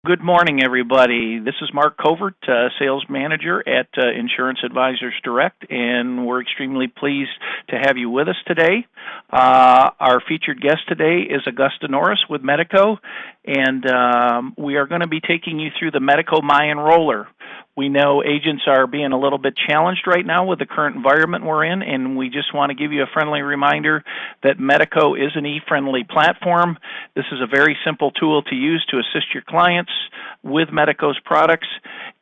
Good morning, everybody. This is Mark Covert, Sales Manager at Insurance Advisors Direct, and we're extremely pleased to have you with us today. Our featured guest today is Augusta Norris with Medico, and we are going to be taking you through the Medico My Enroller. We know agents are being a little bit challenged right now with the current environment we're in, and we just want to give you a friendly reminder that Medico is an e-friendly platform. This is a very simple tool to use to assist your clients with Medico's products,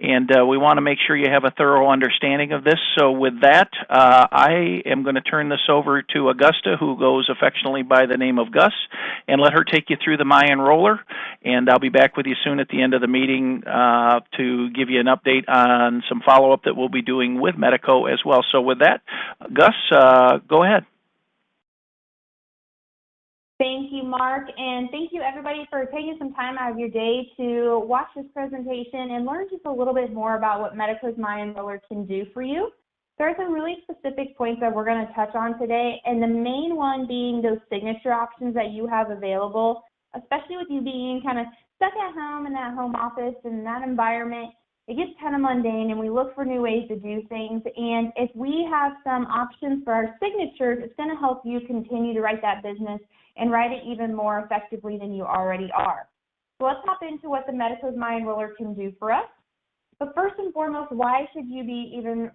and we want to make sure you have a thorough understanding of this. So with that, I am going to turn this over to Augusta, who goes affectionately by the name of Gus, and let her take you through the My Enroller, and I'll be back with you soon at the end of the meeting to give you an update on some follow-up that we'll be doing with Medico as well. So with that, Gus, go ahead. Thank you, Mark, and thank you, everybody, for taking some time out of your day to watch this presentation and learn just a little bit more about what Medico's My Enroller can do for you. There are some really specific points that we're going to touch on today, and the main one being those signature options that you have available, especially with you being kind of stuck at home in that home office and in that environment. It gets kind of mundane, and we look for new ways to do things. And if we have some options for our signatures, it's going to help you continue to write that business and write it even more effectively than you already are. So let's hop into what the Medico's My Enroller can do for us. But first and foremost, why should you be even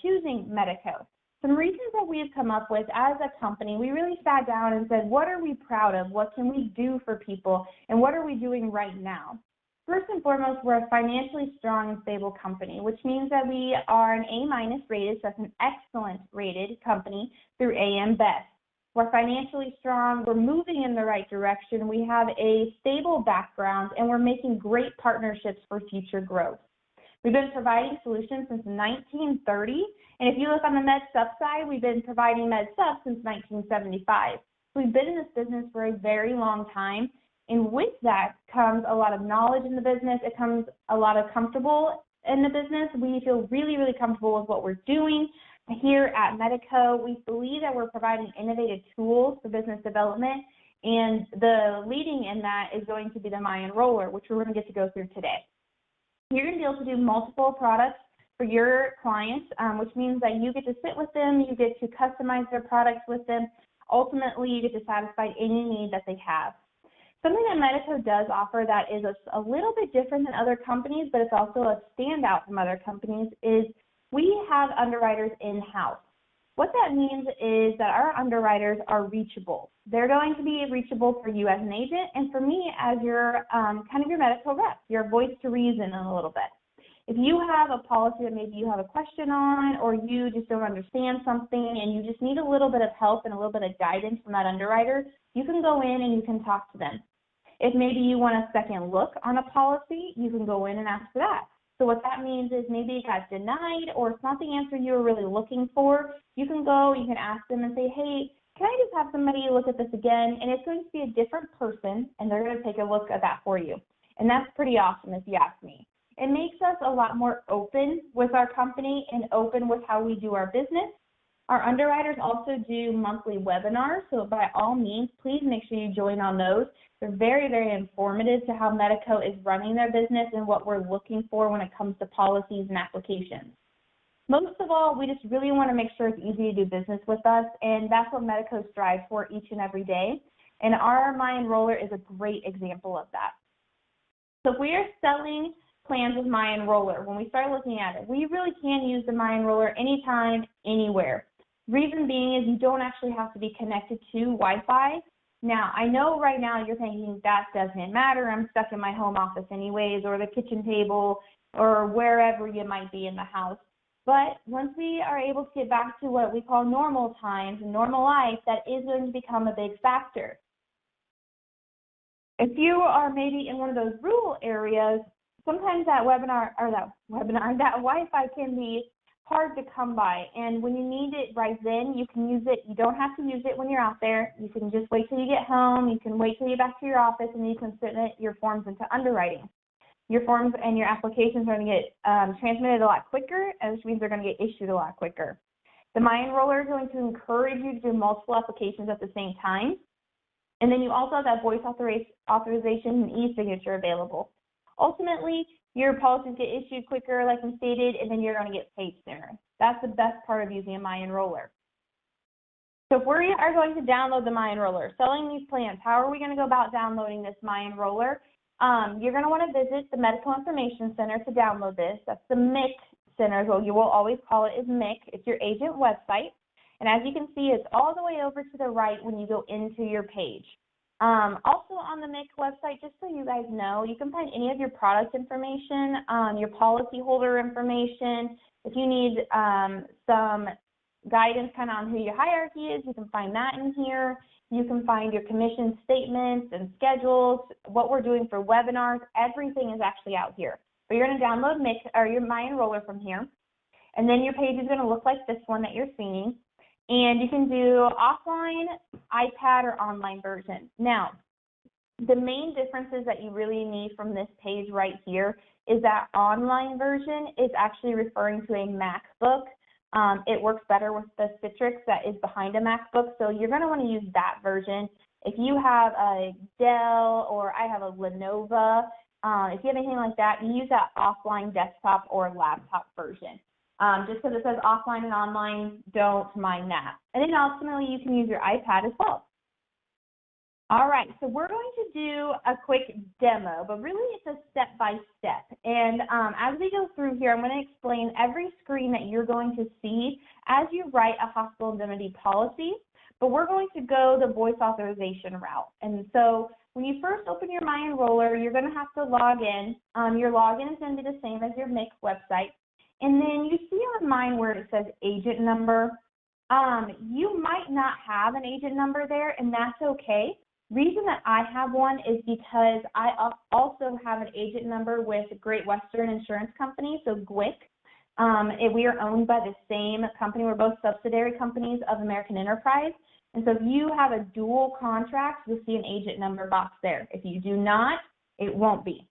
choosing Medico? Some reasons that we have come up with as a company, we really sat down and said, what are we proud of? What can we do for people? And what are we doing right now? First and foremost, we're a financially strong and stable company, which means that we are an A- rated, so that's an excellent rated company through AM Best. We're financially strong, we're moving in the right direction, we have a stable background, and we're making great partnerships for future growth. We've been providing solutions since 1930, and if you look on the Med Sup side, we've been providing Med Sup since 1975. So we've been in this business for a very long time. And with that comes a lot of knowledge in the business. It comes a lot of comfortable in the business. We feel really, really comfortable with what we're doing here at Medico. We believe that we're providing innovative tools for business development, and the leading in that is going to be the My Enroller, which we're going to get to go through today. You're going to be able to do multiple products for your clients, which means that you get to sit with them, you get to customize their products with them. Ultimately, you get to satisfy any need that they have. Something that Medico does offer that is a little bit different than other companies, but it's also a standout from other companies, is we have underwriters in-house. What that means is that our underwriters are reachable. They're going to be reachable for you as an agent and for me as your kind of your medical rep, your voice to reason in a little bit. If you have a policy that maybe you have a question on, or you just don't understand something and you just need a little bit of help and a little bit of guidance from that underwriter, you can go in and you can talk to them. If maybe you want a second look on a policy, you can go in and ask for that. So what that means is maybe it got denied or it's not the answer you were really looking for. You can go, you can ask them and say, hey, can I just have somebody look at this again? And it's going to be a different person, and they're going to take a look at that for you. And that's pretty awesome if you ask me. It makes us a lot more open with our company and open with how we do our business. Our underwriters also do monthly webinars, so by all means, please make sure you join on those. They're very, very informative to how Medico is running their business and what we're looking for when it comes to policies and applications. Most of all, we just really want to make sure it's easy to do business with us, and that's what Medico strives for each and every day. And our My Enroller is a great example of that. So if we are selling plans with My Enroller, when we start looking at it, we really can use the My Enroller anytime, anywhere. Reason being is you don't actually have to be connected to Wi-Fi. Now, I know right now you're thinking that doesn't matter. I'm stuck in my home office anyways, or the kitchen table, or wherever you might be in the house. But once we are able to get back to what we call normal times and normal life, that is going to become a big factor. If you are maybe in one of those rural areas, sometimes that Wi-Fi can be hard to come by, and when you need it right then, you can use it. You don't have to use it when you're out there. You can just wait till you get home. You can wait till you get back to your office, and you can submit your forms into underwriting. Your forms and your applications are going to get transmitted a lot quicker, which means they're going to get issued a lot quicker. The My Enroller is going to encourage you to do multiple applications at the same time, and then you also have that voice authorization and e-signature available. Ultimately, your policies get issued quicker, like we stated, and then you're going to get paid sooner. That's the best part of using a My Enroller. So if we are going to download the My Enroller, selling these plans, how are we going to go about downloading this My Enroller? You're going to want to visit the Medical Information Center to download this. That's the MIC Center, well, you will always call it is MIC. It's your agent website. And as you can see, it's all the way over to the right when you go into your page. Also on the MIC website, just so you guys know, you can find any of your product information, your policyholder information. If you need some guidance kind of on who your hierarchy is, you can find that in here. You can find your commission statements and schedules, what we're doing for webinars. Everything is actually out here. But you're going to download MIC or your My Enroller from here. And then your page is going to look like this one that you're seeing. And you can do offline, iPad, or online version. Now, the main differences that you really need from this page right here is that online version is actually referring to a MacBook. It works better with the Citrix that is behind a MacBook, so you're going to want to use that version. If you have a Dell or I have a Lenovo, if you have anything like that, you use that offline desktop or laptop version. Just because it says offline and online, don't mind that. And then ultimately, you can use your iPad as well. All right, so we're going to do a quick demo, but really it's a step-by-step. And as we go through here, I'm going to explain every screen that you're going to see as you write a hospital indemnity policy, but we're going to go the voice authorization route. And so when you first open your My Enroller, you're going to have to log in. Your login is going to be the same as your MIC website. And then you see on mine where it says agent number. You might not have an agent number there, and that's okay. Reason that I have one is because I also have an agent number with Great Western Insurance Company, so GWIC. We are owned by the same company. We're both subsidiary companies of American Enterprise. And so if you have a dual contract, you'll see an agent number box there. If you do not, it won't be.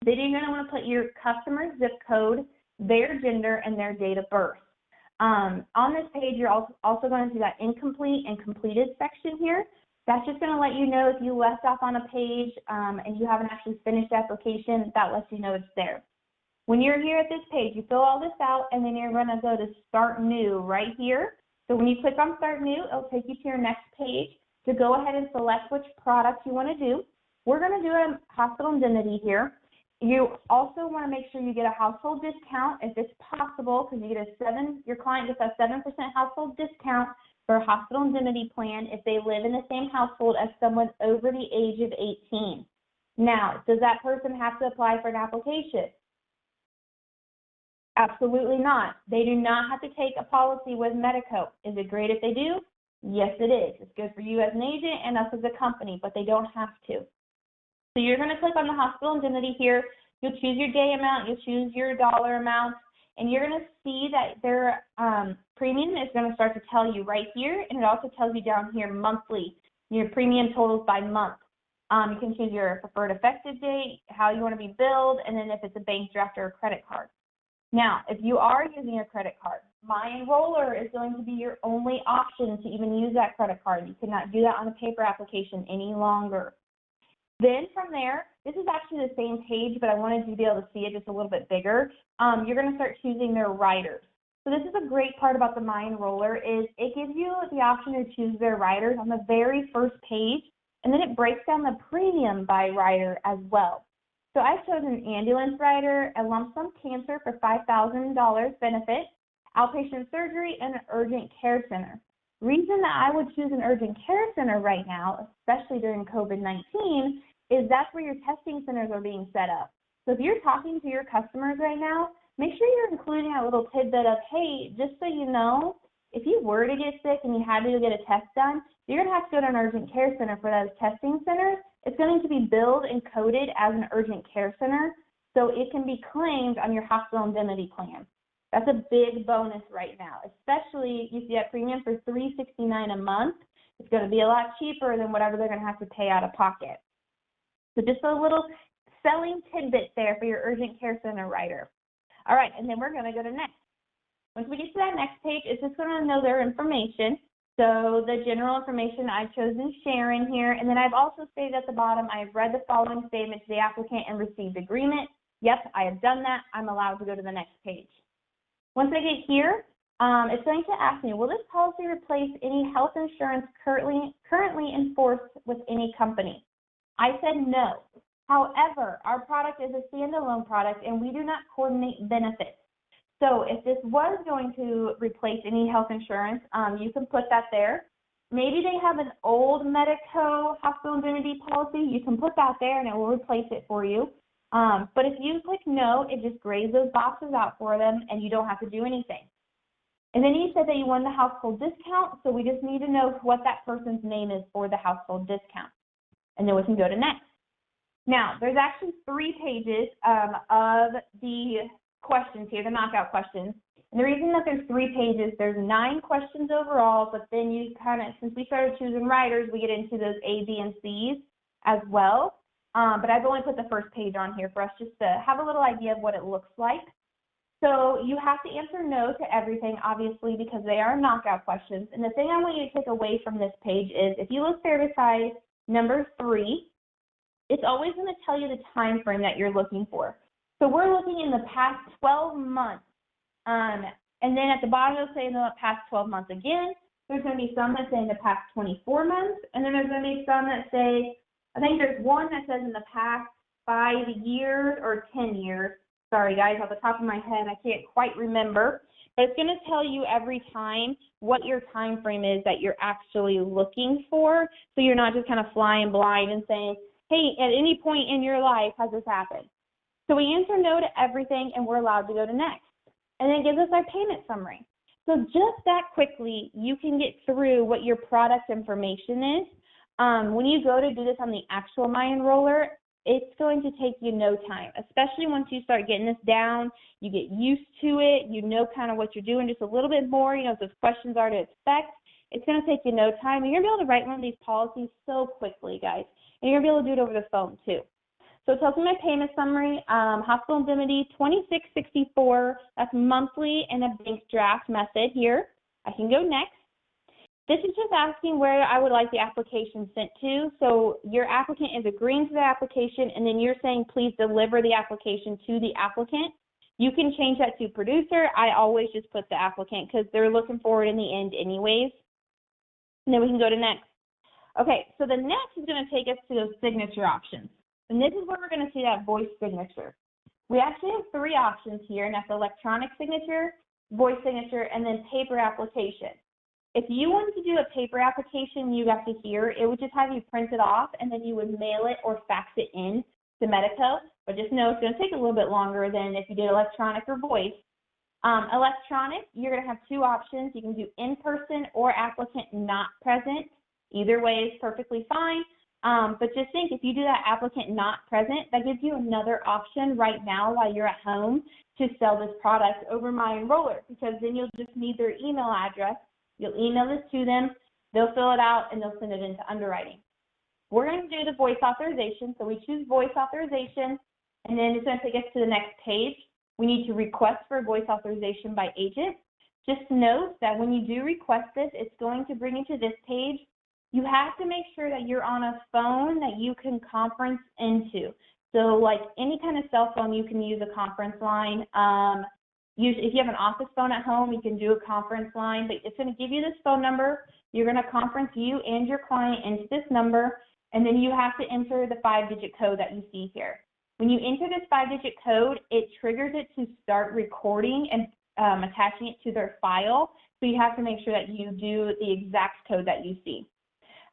Then you're going to want to put your customer's zip code, their gender, and their date of birth. On this page, you're also going to see that incomplete and completed section here. That's just going to let you know if you left off on a page and you haven't actually finished the application, that lets you know it's there. When you're here at this page, you fill all this out, and then you're going to go to Start New right here. So when you click on Start New, it'll take you to your next page to go ahead and select which product you want to do. We're going to do a hospital indemnity here. You also want to make sure you get a household discount if it's possible, because you get your client gets a 7% household discount for a hospital indemnity plan if they live in the same household as someone over the age of 18. Now, does that person have to apply for an application? Absolutely not. They do not have to take a policy with Medico. Is it great if they do? Yes, it is. It's good for you as an agent and us as a company, but they don't have to. So you're going to click on the hospital indemnity here. You'll choose your day amount. You'll choose your dollar amount. And you're going to see that their premium is going to start to tell you right here. And it also tells you down here monthly, your premium totals by month. You can choose your preferred effective date, how you want to be billed, and then if it's a bank draft or a credit card. Now, if you are using a credit card, My Enroller is going to be your only option to even use that credit card. You cannot do that on a paper application any longer. Then from there, this is actually the same page, but I wanted you to be able to see it just a little bit bigger. You're going to start choosing their riders. So this is a great part about the My Enroller is it gives you the option to choose their riders on the very first page, and then it breaks down the premium by rider as well. So I've chosen an ambulance rider, a lump sum cancer for $5,000 benefit, outpatient surgery, and an urgent care center. Reason that I would choose an urgent care center right now, especially during COVID-19, is that's where your testing centers are being set up. So if you're talking to your customers right now, make sure you're including a little tidbit of, hey, just so you know, if you were to get sick and you had to go get a test done, you're going to have to go to an urgent care center for those testing centers. It's going to be billed and coded as an urgent care center, so it can be claimed on your hospital indemnity plan. That's a big bonus right now, especially you see that premium for $369 a month. It's going to be a lot cheaper than whatever they're going to have to pay out of pocket. So just a little selling tidbit there for your urgent care center rider. All right, and then we're going to go to next. Once we get to that next page, it's just going to know their information. So the general information I've chosen Sharon here, and then I've also stated at the bottom, I have read the following statement to the applicant and received agreement. Yep, I have done that. I'm allowed to go to the next page. Once I get here, it's going to ask me, will this policy replace any health insurance currently enforced with any company? I said no. However, our product is a standalone product and we do not coordinate benefits. So if this was going to replace any health insurance, you can put that there. Maybe they have an old Medico hospital indemnity policy. You can put that there and it will replace it for you. But if you click no, it just grays those boxes out for them and you don't have to do anything. And then you said that you won the household discount, so we just need to know what that person's name is for the household discount. And then we can go to next. Now, there's actually 3 pages of the questions here, the knockout questions. And the reason that there's 3 pages, there's 9 questions overall, but then you kind of, since we started choosing writers, we get into those A, B, and C's as well. But I've only put the first page on here for us just to have a little idea of what it looks like. So you have to answer no to everything, obviously, because they are knockout questions. And the thing I want you to take away from this page is if you look there beside number 3, it's always going to tell you the time frame that you're looking for. So we're looking in the past 12 months. And then at the bottom, it'll say in the past 12 months again. There's going to be some that say in the past 24 months. And then there's going to be some that say, I think there's one that says in the past 5 years or 10 years. Sorry, guys, off the top of my head, I can't quite remember. But it's going to tell you every time what your time frame is that you're actually looking for. So you're not just kind of flying blind and saying, hey, at any point in your life has this happened. So we answer no to everything, and we're allowed to go to next. And then it gives us our payment summary. So just that quickly, you can get through what your product information is. When you go to do this on the actual My Enroller, it's going to take you no time, especially once you start getting this down, you get used to it, you know kind of what you're doing just a little bit more, you know what those questions are to expect. It's going to take you no time. And you're going to be able to write one of these policies so quickly, guys. And you're going to be able to do it over the phone, too. So it tells me my payment summary, hospital indemnity, $26.64. That's monthly and a bank draft method here. I can go next. This is just asking where I would like the application sent to. So your applicant is agreeing to the application, and then you're saying, please deliver the application to the applicant. You can change that to producer. I always just put the applicant because they're looking for it in the end anyways. And then we can go to next. Okay, so the next is going to take us to those signature options. And this is where we're going to see that voice signature. We actually have 3 options here, and that's electronic signature, voice signature, and then paper application. If you wanted to do a paper application, you got to here, it would just have you print it off, and then you would mail it or fax it in to Medico. But just know it's going to take a little bit longer than if you did electronic or voice. Electronic, you're going to have 2 options. You can do in-person or applicant not present. Either way is perfectly fine. But just think, if you do that applicant not present, that gives you another option right now while you're at home to sell this product over My Enroller, because then you'll just need their email address. You'll email this to them, they'll fill it out, and they'll send it into underwriting. We're going to do the voice authorization, so we choose voice authorization, and then it's going to take us to the next page. We need to request for voice authorization by agent. Just note that when you do request this, it's going to bring you to this page. You have to make sure that you're on a phone that you can conference into. So like any kind of cell phone, you can use a conference line. If you have an office phone at home, you can do a conference line, but it's going to give you this phone number. You're going to conference you and your client into this number, and then you have to enter the 5-digit code that you see here. When you enter this 5-digit code, it triggers it to start recording and attaching it to their file. So you have to make sure that you do the exact code that you see.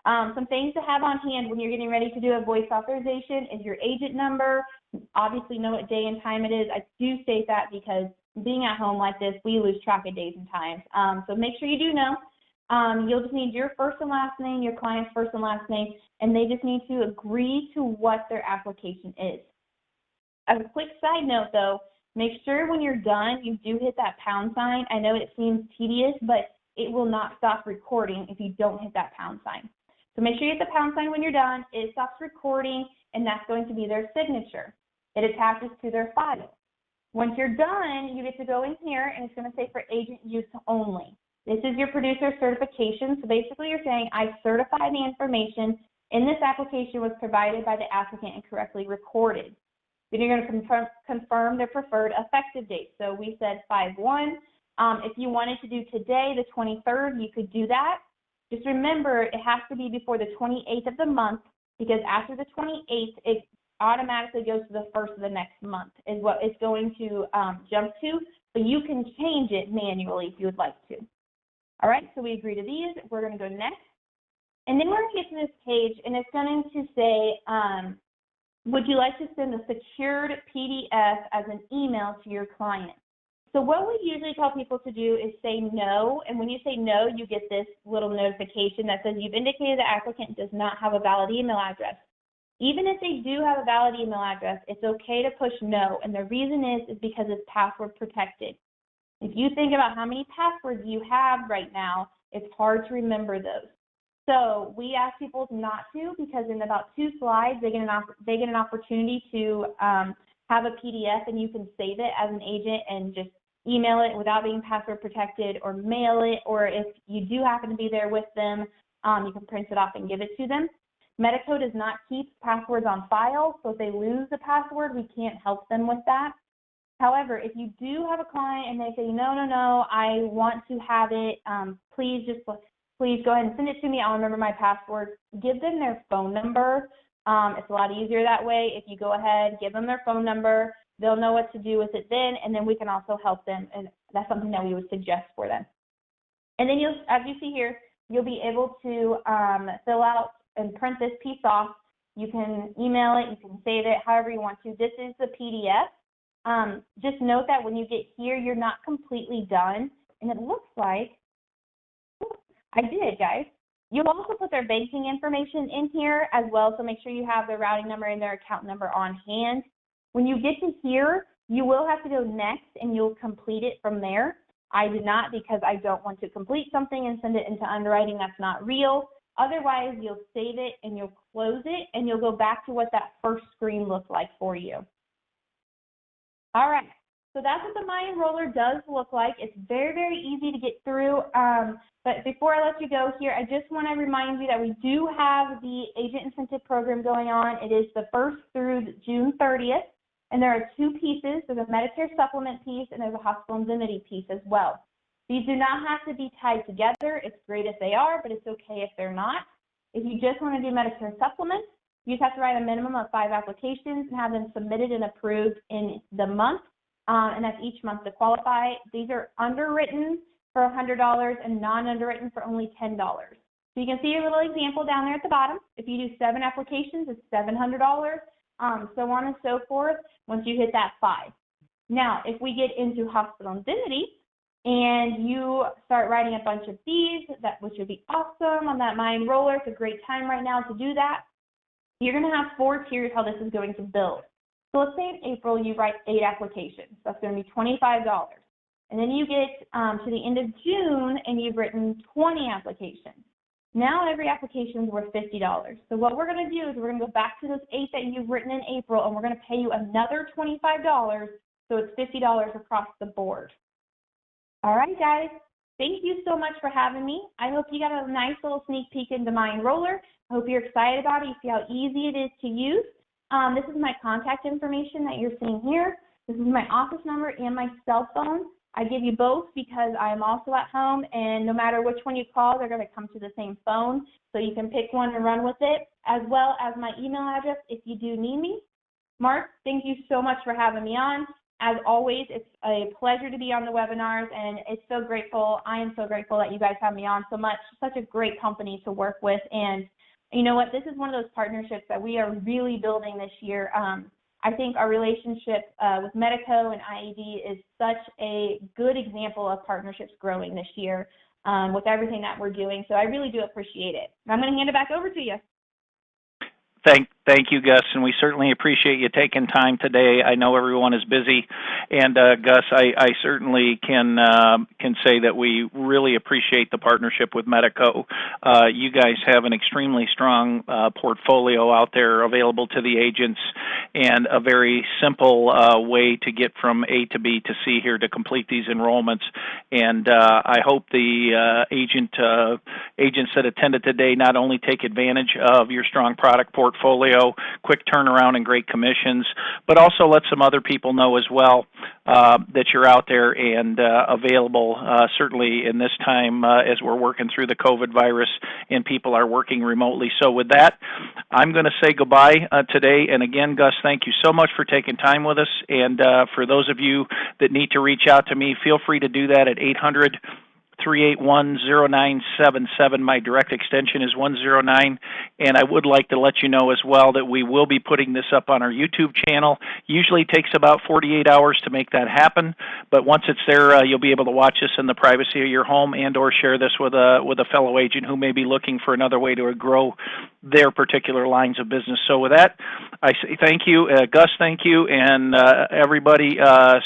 Some things to have on hand when you're getting ready to do a voice authorization is your agent number. Obviously know what day and time it is. I do state that because being at home like this, we lose track of days and times. So make sure you do know. You'll just need your first and last name, your client's first and last name, and they just need to agree to what their application is. As a quick side note, though, make sure when you're done, you do hit that pound sign. I know it seems tedious, but it will not stop recording if you don't hit that pound sign. So make sure you hit the pound sign when you're done. It stops recording, and that's going to be their signature. It attaches to their file. Once you're done, you get to go in here, and it's going to say for agent use only. This is your producer certification. So basically you're saying, I certify the information in this application was provided by the applicant and correctly recorded. Then you're going to confirm their preferred effective date. So we said 5/1. If you wanted to do today, the 23rd, you could do that. Just remember, it has to be before the 28th of the month, because after the 28th, it automatically goes to the first of the next month is what it's going to jump to. But you can change it manually if you would like to. All right, so we agree to these. We're going to go next. And then we're going to get to this page, and it's going to say, would you like to send a secured PDF as an email to your client? So what we usually tell people to do is say no, and when you say no, you get this little notification that says you've indicated the applicant does not have a valid email address. Even if they do have a valid email address, it's okay to push no, and the reason is because it's password protected. If you think about how many passwords you have right now, it's hard to remember those. So we ask people not to, because in about 2 slides, they get an opportunity to have a PDF, and you can save it as an agent and just email it without being password protected, or mail it, or if you do happen to be there with them, you can print it off and give it to them. Medico does not keep passwords on file, so if they lose the password, we can't help them with that. However, if you do have a client and they say, no, I want to have it, please go ahead and send it to me, I'll remember my password, give them their phone number. It's a lot easier that way. If you go ahead, give them their phone number, they'll know what to do with it then, and then we can also help them, and that's something that we would suggest for them. And then as you see here, you'll be able to fill out and print this piece off. You can email it, you can save it, however you want to. This is the PDF. Just note that when you get here, you're not completely done, and it looks like, I did, guys. You'll also put their banking information in here as well, so make sure you have their routing number and their account number on hand. When you get to here, you will have to go next, and you'll complete it from there. I did not, because I don't want to complete something and send it into underwriting that's not real. Otherwise, you'll save it and you'll close it, and you'll go back to what that first screen looked like for you. All right, so that's what the My Enroller does look like. It's very, very easy to get through. But before I let you go here, I just want to remind you that we do have the agent incentive program going on. It is the 1st through June 30th, and there are 2 pieces. There's a Medicare supplement piece, and there's a hospital indemnity piece as well. These do not have to be tied together. It's great if they are, but it's okay if they're not. If you just want to do Medicare supplements, you just have to write a minimum of 5 applications and have them submitted and approved in the month, and that's each month to qualify. These are underwritten for $100 and non-underwritten for only $10. So you can see your little example down there at the bottom. If you do 7 applications, it's $700, so on and so forth, once you hit that 5. Now, if we get into hospital indemnity, and you start writing a bunch of these, which would be awesome on that My Enroller. It's a great time right now to do that. You're going to have 4 tiers how this is going to build. So let's say in April you write 8 applications. That's going to be $25. And then you get to the end of June and you've written 20 applications. Now every application is worth $50. So what we're going to do is we're going to go back to those 8 that you've written in April, and we're going to pay you another $25, so it's $50 across the board. All right, guys, thank you so much for having me. I hope you got a nice little sneak peek into My Enroller. I hope you're excited about it. You see how easy it is to use. This is my contact information that you're seeing here. This is my office number and my cell phone. I give you both because I'm also at home, and no matter which one you call, they're going to come to the same phone, so you can pick one and run with it, as well as my email address if you do need me. Mark, thank you so much for having me on. As always, it's a pleasure to be on the webinars, and it's so grateful. I am so grateful that you guys have me on so much. Such a great company to work with, and you know what? This is one of those partnerships that we are really building this year. I think our relationship with Medico and IED is such a good example of partnerships growing this year with everything that we're doing. So I really do appreciate it. I'm going to hand it back over to you. Thank you, Gus, and we certainly appreciate you taking time today. I know everyone is busy, and Gus, I certainly can say that we really appreciate the partnership with Medico. You guys have an extremely strong portfolio out there available to the agents, and a very simple way to get from A to B to C here to complete these enrollments. And I hope the agents that attended today not only take advantage of your strong product portfolio, quick turnaround, and great commissions, but also let some other people know as well that you're out there and available, certainly in this time as we're working through the COVID virus and people are working remotely. So with that, I'm going to say goodbye today. And again, Gus, thank you so much for taking time with us. And for those of you that need to reach out to me, feel free to do that at 800-381-0977. My direct extension is 109. And I would like to let you know as well that we will be putting this up on our YouTube channel. Usually takes about 48 hours to make that happen, but once it's there, you'll be able to watch this in the privacy of your home and or share this with a fellow agent who may be looking for another way to grow their particular lines of business. So with that, I say thank you. Gus, thank you. And everybody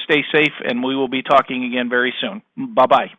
stay safe, and we will be talking again very soon. Bye-bye.